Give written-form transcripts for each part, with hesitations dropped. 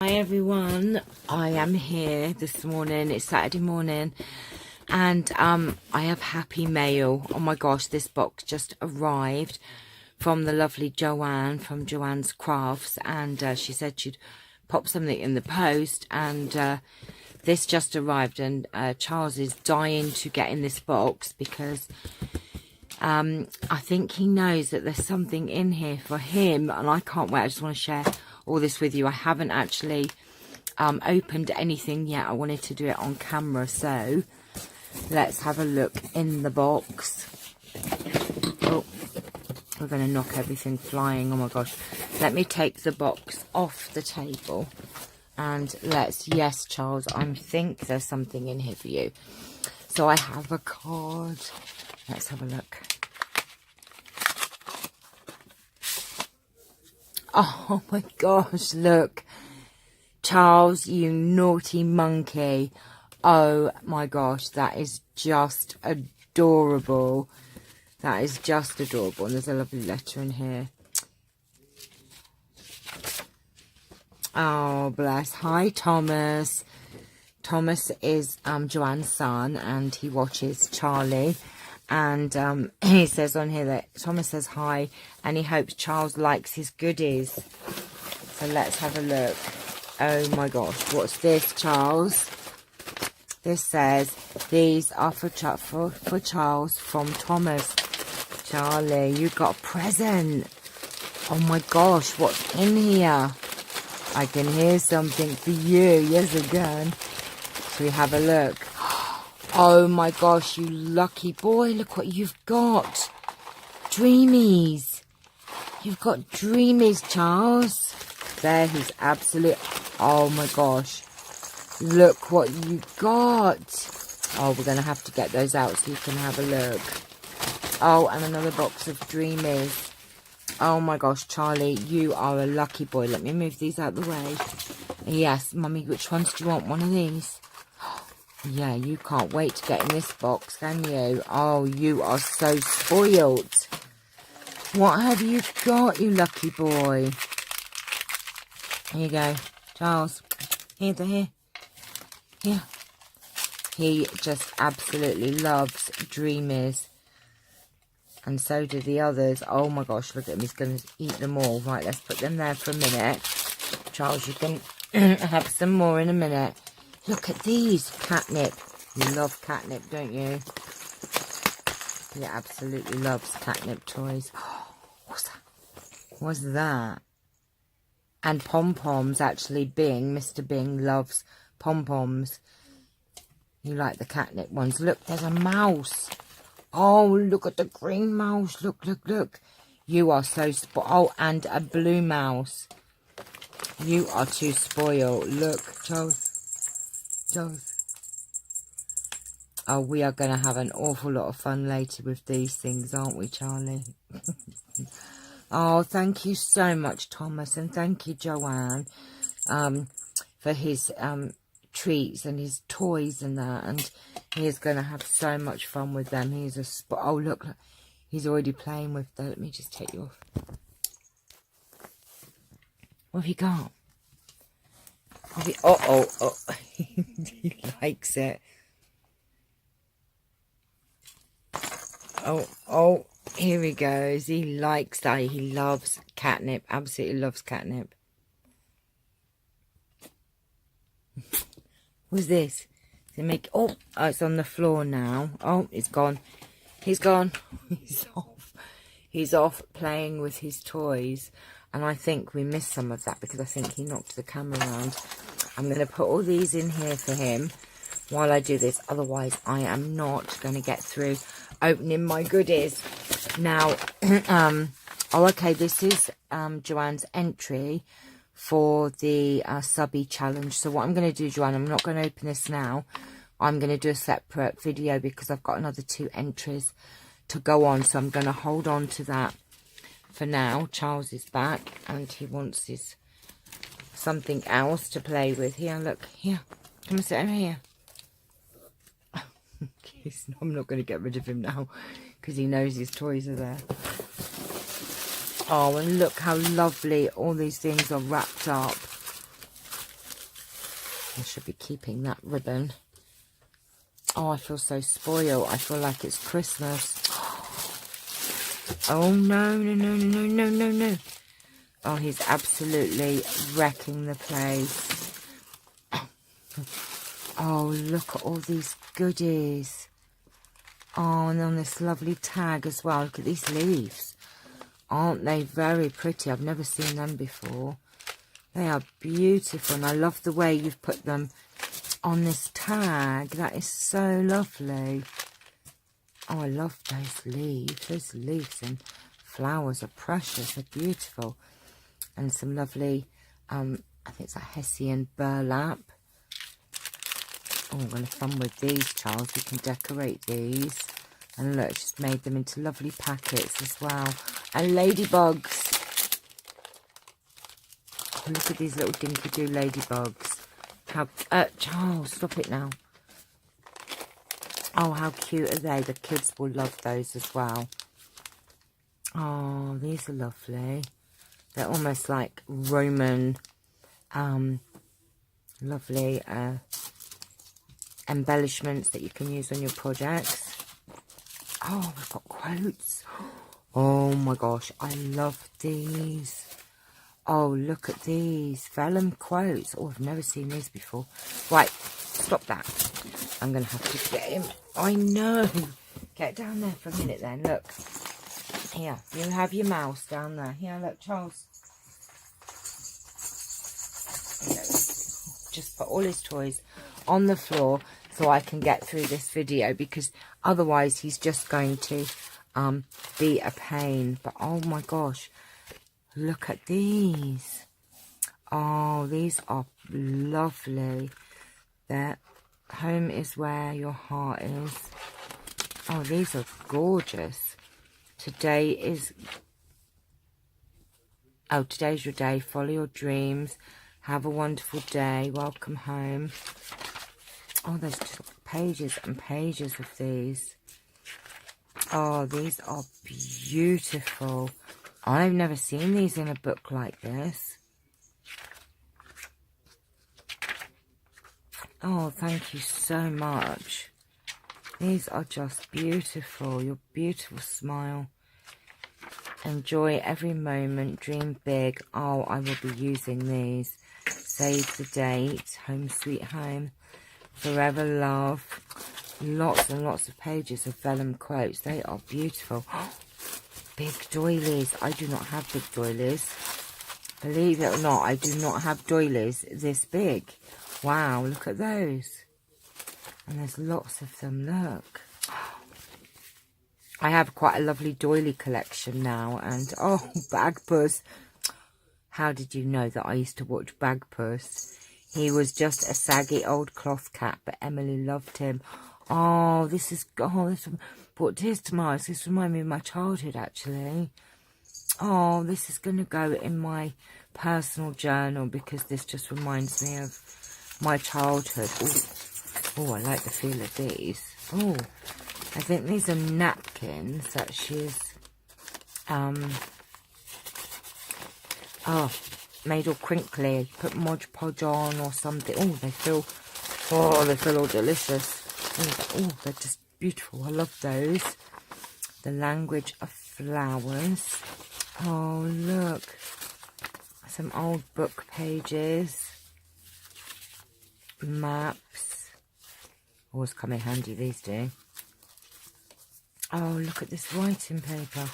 Hi everyone, I am here this morning. It's Saturday morning and I have happy mail. Oh my gosh, this box just arrived from the lovely Joanne from Joanne's Crafts, and she said she'd pop something in the post, and this just arrived, and Charles is dying to get in this box because I think he knows that there's something in here for him, and I can't wait. I just want to share all this with you. I haven't actually opened anything yet. I wanted to do it on camera, so let's have a look in the box. Oh, we're going to knock everything flying. Oh my gosh. Let me take the box off the table and yes, Charles, I think there's something in here for you. So I have a card. Let's have a look. Oh my gosh, look. Charles, you naughty monkey. Oh my gosh, that is just adorable. That is just adorable. And there's a lovely letter in here. Oh, bless. Hi, Thomas. Thomas is Joanne's son, and he watches Charlie. And he says on here that Thomas says hi, and he hopes Charles likes his goodies. So let's have a look. Oh my gosh, what's this, Charles? This says, these are for Charles from Thomas. Charlie, you got a present. Oh my gosh, what's in here? I can hear something for you. Yes, I can. So we have a look. Oh my gosh, you lucky boy. Look what you've got. Dreamies. You've got Dreamies, Charles. There, he's absolute. Oh my gosh. Look what you got. Oh, we're going to have to get those out so you can have a look. Oh, and another box of Dreamies. Oh my gosh, Charlie, you are a lucky boy. Let me move these out the way. Yes, Mummy, which ones do you want? One of these? Yeah, you can't wait to get in this box, can you? Oh, you are so spoiled. What have you got, you lucky boy? Here you go, Charles. Here. He just absolutely loves Dreamies. And so do the others. Oh my gosh, look at him. He's going to eat them all. Right, let's put them there for a minute. Charles, you can have some more in a minute. Look at these. Catnip. You love catnip, don't you? He absolutely loves catnip toys. What's that? What's that? And pom-poms, actually. Mr. Bing loves pom-poms. You like the catnip ones. Look, there's a mouse. Oh, look at the green mouse. Look. You are so spoiled. Oh, and a blue mouse. You are too spoiled. Look, Charles. Oh, we are going to have an awful lot of fun later with these things, aren't we, Charlie? Oh, thank you so much, Thomas, and thank you, Joanne, for his treats and his toys and that, and he is going to have so much fun with them. He's a oh, look, he's already playing with them. Let me just take you off. What have you got? Oh, he likes it. Oh, here he goes. He likes that. He loves catnip. Absolutely loves catnip. What's this? Does it make... Oh, it's on the floor now. Oh, it's gone. He's gone. He's off. He's off playing with his toys. And I think we missed some of that because I think he knocked the camera around. I'm going to put all these in here for him while I do this. Otherwise, I am not going to get through opening my goodies. Now, oh, okay, this is Joanne's entry for the subby challenge. So what I'm going to do, Joanne, I'm not going to open this now. I'm going to do a separate video because I've got another 2 entries to go on. So I'm going to hold on to that for now. Charles is back and he wants his something else to play with. Here, look, here. Come and sit over here. I'm not going to get rid of him now because he knows his toys are there. Oh, and look how lovely all these things are wrapped up. I should be keeping that ribbon. Oh, I feel so spoiled. I feel like it's Christmas. Oh, no, no, no, no, no, no, no. Oh, he's absolutely wrecking the place. Oh, look at all these goodies. Oh, and on this lovely tag as well. Look at these leaves. Aren't they very pretty? I've never seen them before. They are beautiful, and I love the way you've put them on this tag. That is so lovely. Oh, I love those leaves. Those leaves and flowers are precious. They're beautiful. And some lovely, I think it's like Hessian burlap. Oh, I'm going to fun with these, Charles. We can decorate these. And look, she's made them into lovely packets as well. And ladybugs. Oh, look at these little dinky-doo ladybugs. How, Charles, stop it now. Oh, how cute are they? The kids will love those as well. Oh, these are lovely. They're almost like Roman, lovely embellishments that you can use on your projects. Oh, we've got quotes. Oh my gosh, I love these. Oh, look at these. Vellum quotes. Oh, I've never seen these before. Right, stop that. I'm going to have to get him. I know. Get down there for a minute then. Look. Here, you have your mouse down there. Here, look, Charles. Just put all his toys on the floor so I can get through this video, because otherwise he's just going to be a pain. But oh my gosh, look at these. Oh, these are lovely. That home is where your heart is. Oh, these are gorgeous. Today is, oh, today's your day. Follow your dreams. Have a wonderful day. Welcome home. Oh, there's just pages and pages of these. Oh, these are beautiful. I've never seen these in a book like this. Oh, thank you so much. These are just beautiful. Your beautiful smile. Enjoy every moment. Dream big. Oh, I will be using these. Save the date. Home sweet home. Forever love. Lots and lots of pages of vellum quotes. They are beautiful. Big doilies. I do not have big doilies. Believe it or not, I do not have doilies this big. Wow, look at those. And there's lots of them, look. I have quite a lovely doily collection now. And, oh, Bagpuss. How did you know that I used to watch Bagpuss? He was just a saggy old cloth cat, but Emily loved him. Oh, this is, oh, this brought tears to my eyes. This reminds me of my childhood, actually. Oh, this is going to go in my personal journal, because this just reminds me of my childhood. Oh, I like the feel of these. Oh, I think these are napkins that she's, oh, made all crinkly. Put Mod Podge on or something. Oh, they feel all delicious. Oh, they're just beautiful. I love those. The language of flowers. Oh, look. Some old book pages. Maps. Always come in handy, these do. Oh, look at this writing paper.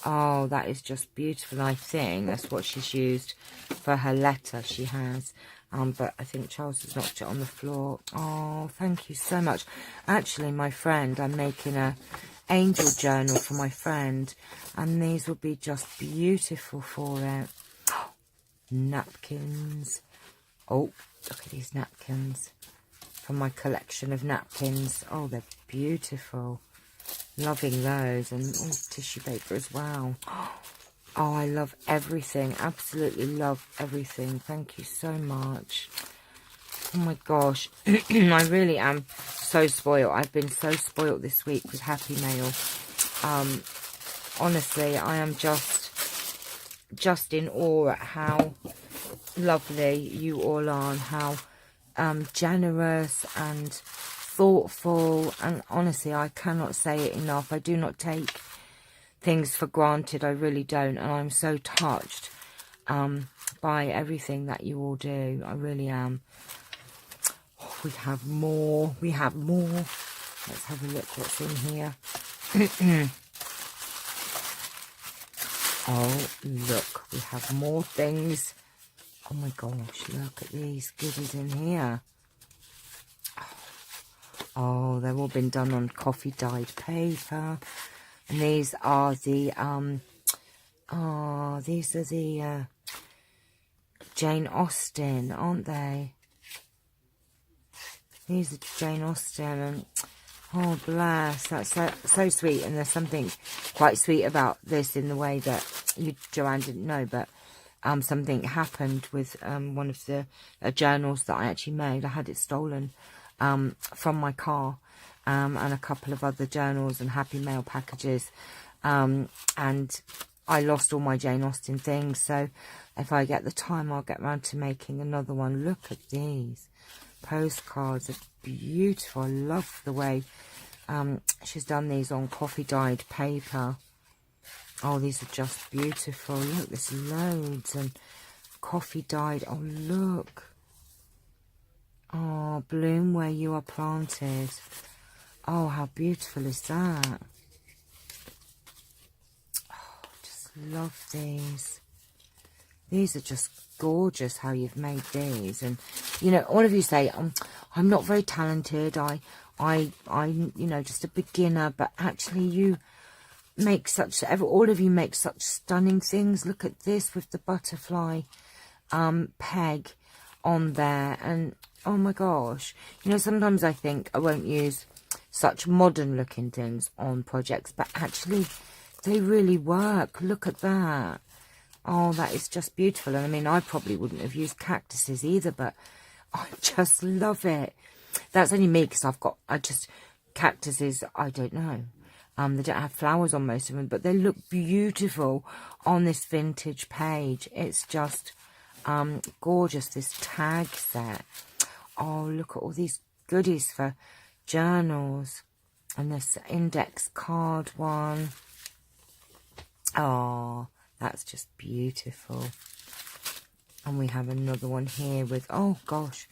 Oh, that is just beautiful. I think that's what she's used for her letter she has. But I think Charles has knocked it on the floor. Oh, thank you so much. Actually, my friend, I'm making a angel journal for my friend. And these will be just beautiful for it. Napkins. Oh, look at these napkins. From my collection of napkins. Oh, they're beautiful. Loving those. And oh, tissue paper as well. Oh, I love everything. Absolutely love everything. Thank you so much. Oh my gosh. I really am so spoiled. I've been so spoiled this week with Happy Mail. Honestly, I am just in awe at how lovely you all are and how generous and thoughtful, and honestly, I cannot say it enough. I do not take things for granted. I really don't, and I'm so touched by everything that you all do. I really am. Oh, we have more. We have more. Let's have a look what's in here. Oh, look, we have more things. Oh my gosh, look at these goodies in here. Oh, they've all been done on coffee dyed paper. And these are the Jane Austen, aren't they? These are Jane Austen, and oh bless, that's so sweet. And there's something quite sweet about this in the way that Joanne didn't know, but something happened with one of the journals that I actually made. I had it stolen from my car, and a couple of other journals and Happy Mail packages, and I lost all my Jane Austen things. So if I get the time, I'll get around to making another one. Look at these postcards, are beautiful. I love the way she's done these on coffee dyed paper. Oh, these are just beautiful. Look, there's loads, and coffee dyed. Oh, look. Oh, bloom where you are planted. Oh, how beautiful is that? Oh, just love these. These are just gorgeous how you've made these. And, you know, all of you say, I'm not very talented. I'm, you know, just a beginner. But actually you make such, all of you make such stunning things. Look at this with the butterfly peg on there. And, oh my gosh. You know, sometimes I think I won't use such modern looking things on projects. But actually, they really work. Look at that. Oh, that is just beautiful. And I mean, I probably wouldn't have used cactuses either, but I just love it. That's only me because cactuses, I don't know. They don't have flowers on most of them, but they look beautiful on this vintage page. It's just gorgeous, this tag set. Oh, look at all these goodies for journals. And this index card one. Oh, that's just beautiful. And we have another one here with, oh gosh,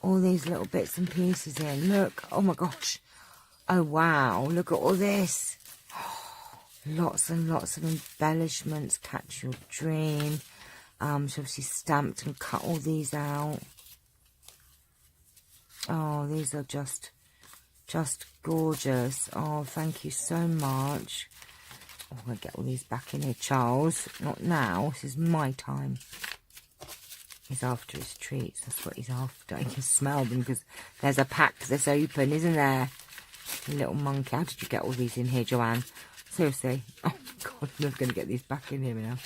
all these little bits and pieces here. Look, oh my gosh. Oh wow, look at all this. Oh, lots and lots of embellishments. Catch Your Dream. She obviously stamped and cut all these out. Oh, these are just gorgeous. Oh, thank you so much. Oh, I'm going to get all these back in here, Charles. Not now. This is my time. He's after his treats. That's what he's after. I can smell them because there's a pack that's open, isn't there? Little monkey. How did you get all these in here, Joanne? Seriously. Oh, God. I'm never going to get these back in here now.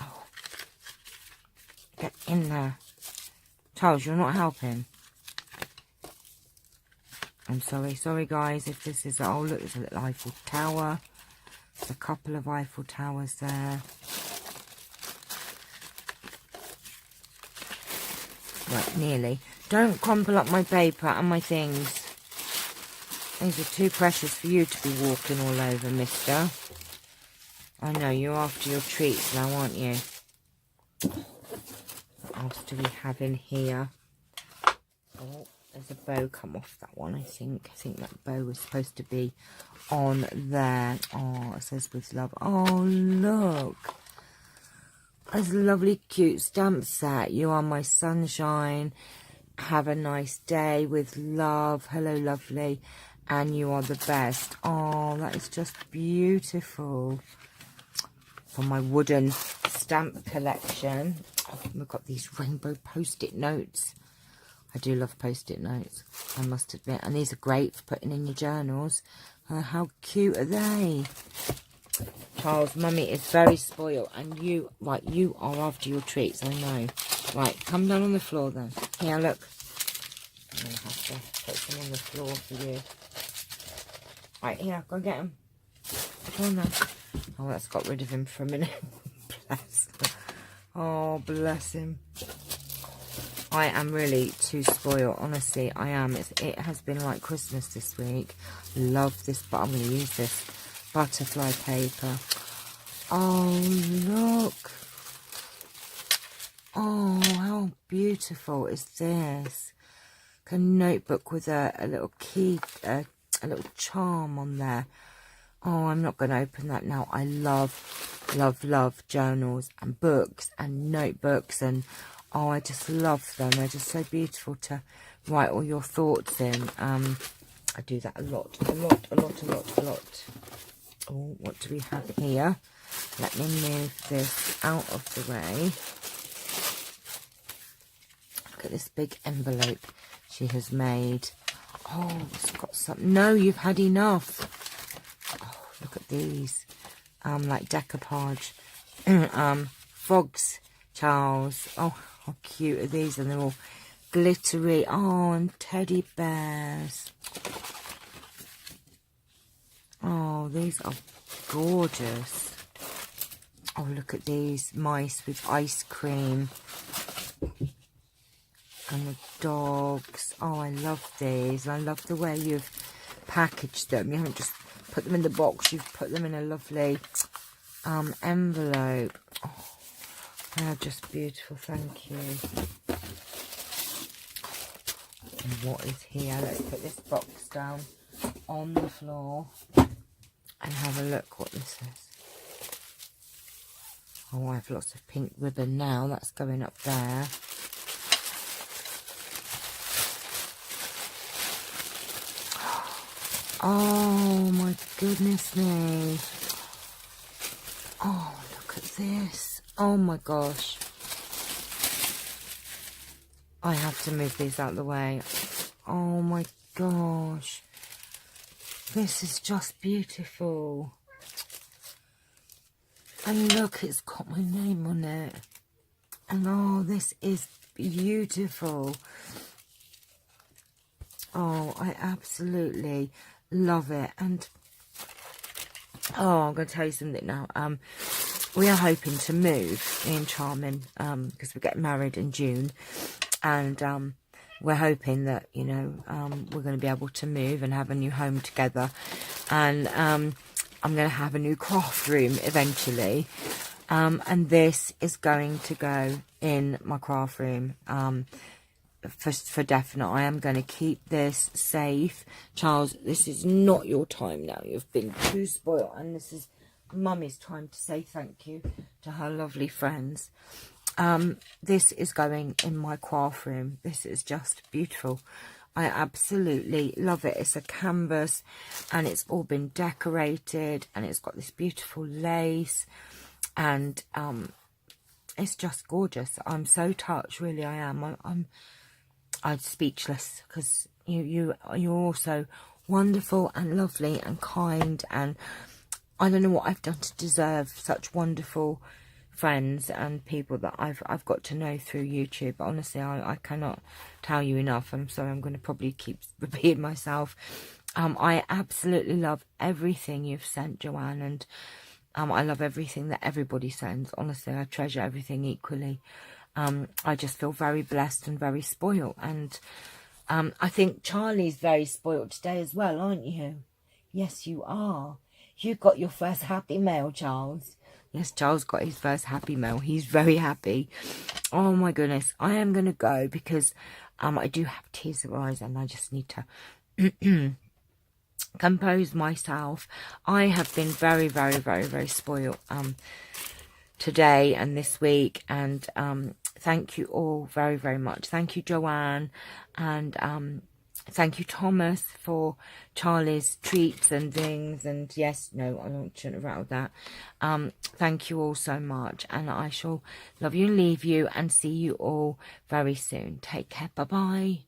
Oh. Get in there. Charles, you're not helping. I'm sorry guys, if this is, oh look, there's a little Eiffel Tower. There's a couple of Eiffel Towers there. Right, nearly. Don't crumple up my paper and my things. These are too precious for you to be walking all over, mister. I know, you're after your treats now, aren't you? What else do we have in here? Oh. There's a bow come off that one, I think. I think that bow was supposed to be on there. Oh, it says with love. Oh, look. It's a lovely, cute stamp set. You are my sunshine. Have a nice day with love. Hello, lovely. And you are the best. Oh, that is just beautiful. From my wooden stamp collection. Oh, we've got these rainbow post-it notes. I do love post-it notes, I must admit. And these are great for putting in your journals. How cute are they? Charles, Mummy is very spoiled. And you, right, you are after your treats, I know. Right, come down on the floor then. Here, look. I'm going to have to put some on the floor for you. Right, here, go get him. Come on now. Oh, that's got rid of him for a minute. Bless. Oh, bless him. I am really too spoiled, honestly, I am. It has been like Christmas this week. Love this, but I'm going to use this butterfly paper. Oh, look. Oh, how beautiful is this? A notebook with a little key, a little charm on there. Oh, I'm not going to open that now. I love journals and books and notebooks, and oh, I just love them. They're just so beautiful to write all your thoughts in. I do that a lot. Oh, what do we have here? Let me move this out of the way. Look at this big envelope she has made. Oh, it's got some. No, you've had enough. Oh, look at these. Like decoupage. Frogs, Charles. Oh, how cute are these? And they're all glittery. Oh, and teddy bears. Oh, these are gorgeous. Oh, look at these mice with ice cream. And the dogs. Oh, I love these. I love the way you've packaged them. You haven't just put them in the box. You've put them in a lovely envelope. Oh, they're just beautiful. Thank you. And what is here? Let's put this box down on the floor and have a look what this is. Oh, I have lots of pink ribbon now. That's going up there. Oh my goodness me. Oh, look at this. Oh my gosh. I have to move these out of the way. Oh my gosh. This is just beautiful. And look, it's got my name on it. And oh, this is beautiful. Oh, I absolutely love it. And oh, I'm going to tell you something now. We are hoping to move in Charming because we're getting married in June, and we're hoping that, you know, we're going to be able to move and have a new home together. And I'm going to have a new craft room eventually, and this is going to go in my craft room. For definite. I am going to keep this safe. Charles, this is not your time now. You've been too spoiled, and this is Mummy's time to say thank you to her lovely friends. This is going in my craft room. This is just beautiful. I absolutely love it. It's a canvas, and it's all been decorated, and it's got this beautiful lace, and it's just gorgeous. I'm so touched, really. I am. I'm speechless, because you're also wonderful and lovely and kind, and I don't know what I've done to deserve such wonderful friends and people that I've got to know through YouTube. Honestly, I cannot tell you enough. I'm sorry, I'm going to probably keep repeating myself. I absolutely love everything you've sent, Joanne, and I love everything that everybody sends. Honestly, I treasure everything equally. I just feel very blessed and very spoiled, and I think Charlie's very spoiled today as well, aren't you? Yes, you are. You got your first happy mail, Charles. Yes, Charles got his first happy mail. He's very happy. Oh my goodness, I am going to go because I do have tears of eyes, and I just need to compose myself. I have been very, very, very, very spoiled today and this week, and thank you all very, very much. Thank you, Joanne, and thank you, Thomas, for Charlie's treats and things. And yes, no, I shouldn't have rattled that. Thank you all so much, and I shall love you and leave you and see you all very soon. Take care. Bye bye.